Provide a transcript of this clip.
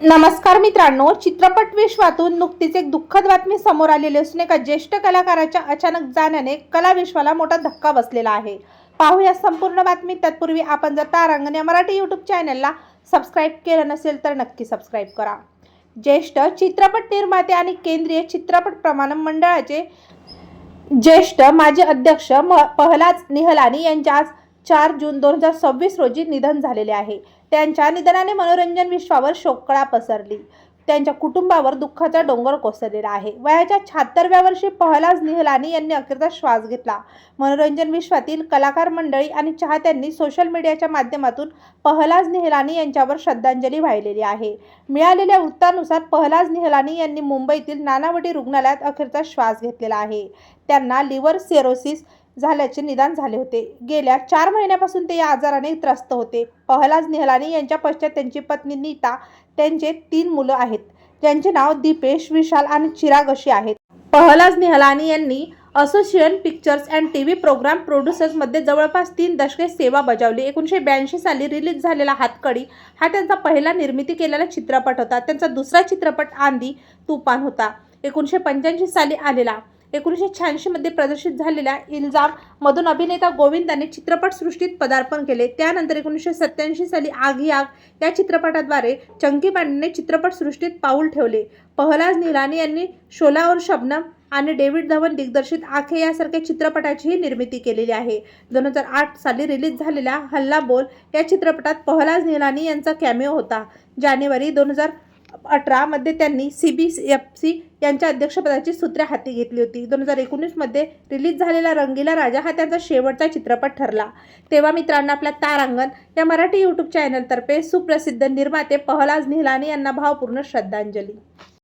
नमस्कार मित्रांनो, चित्रपट विश्वातून नुकतीच एक दुःखद बातमी समोर आलेली असून एका ज्येष्ठ कलाकाराच्या अचानक जाण्याने कला विश्वाला मोठा धक्का बसलेला आहे. पाहूया संपूर्ण बातमी. तत्पूर्वी आपण जर तारांगण या मराठी यूट्यूब चॅनलला सबस्क्राईब केलं नसेल तर नक्की सबस्क्राईब करा. ज्येष्ठ चित्रपट निर्माते आणि केंद्रीय चित्रपट प्रमाणन मंडळाचे ज्येष्ठ माजी अध्यक्ष पहलाज निहलानी यांचे आज 4 जून 2026 रोजी निधन झालेले आहे. त्यांच्या निधनाने मनोरंजन विश्वावर शोककळा पसरली. त्यांच्या कुटुंबावर दुःखाचा डोंगर कोसळलेला आहे. वयाच्या 76व्या वर्षी पहलाज निहलानी यांनी अखेरचा श्वास घेतला. मनोरंजन विश्वातील कलाकार मंडळी आणि चाहत्यांनी सोशल मीडियाच्या माध्यमातून पहलाज निहलानी यांच्यावर श्रद्धांजली वाहिलेली आहे. मिळालेल्या वृत्तानुसार पहलाज निहलानी यांनी मुंबईतील नानावटी रुग्णालयात अखेरचा श्वास घेतलेला आहे. त्यांना लिव्हर सिरोसिस झाल्याचे निदान झाले होते. गेल्या 4 महिन्यापासून ते या आजाराने त्रस्त होते. पहलाज निहलानी यांच्या पश्चात त्यांची पत्नी नीता, त्यांचे 3 मुलं आहेत, ज्यांचे नाव दीपेश, विशाल आणि चिराग अशी आहेत. पहलाज निहलानी यांनी association pictures and TV program प्रोड्युसर्समध्ये जवळपास 3 दशके सेवा बजावली. 1982 साली रिलीज झालेला हातकडी हा त्यांचा पहिला निर्मिती केलेला चित्रपट होता. त्यांचा दुसरा चित्रपट आंधी तूफान होता. 1985 साली आलेला. 1986 मध्ये प्रदर्शित झालेल्या इल्जाम मधून अभिनेता गोविंदाने चित्रपटसृष्टीत पदार्पण केले. त्यानंतर 1987 साली आग ही आग या चित्रपटाद्वारे चंकी पांडेने चित्रपटसृष्टीत पाऊल ठेवले. पहलाज निहलानी यांनी शोला और शबनम आणि डेव्हिड धवन दिग्दर्शित आंखें यासारख्या चित्रपटाचीही निर्मिती केलेली आहे. 2008 साली रिलीज झालेल्या हल्ला बोल या चित्रपटात पहलाज निहलानी यांचा कॅमिओ होता. जानेवारी 2018 मध्ये त्यांनी CBFC यांच्या अध्यक्षपदाची सूत्रे हाती घेतली होती. 2019 मध्ये रिलीज झालेला रंगीला राजा हा त्यांचा शेवटचा चित्रपट ठरला. तेव्हा मित्रांनो, आपल्या तारांगण या मराठी यूट्यूब चॅनलतर्फे सुप्रसिद्ध निर्माते पहलाज निहलानी यांना भावपूर्ण श्रद्धांजली.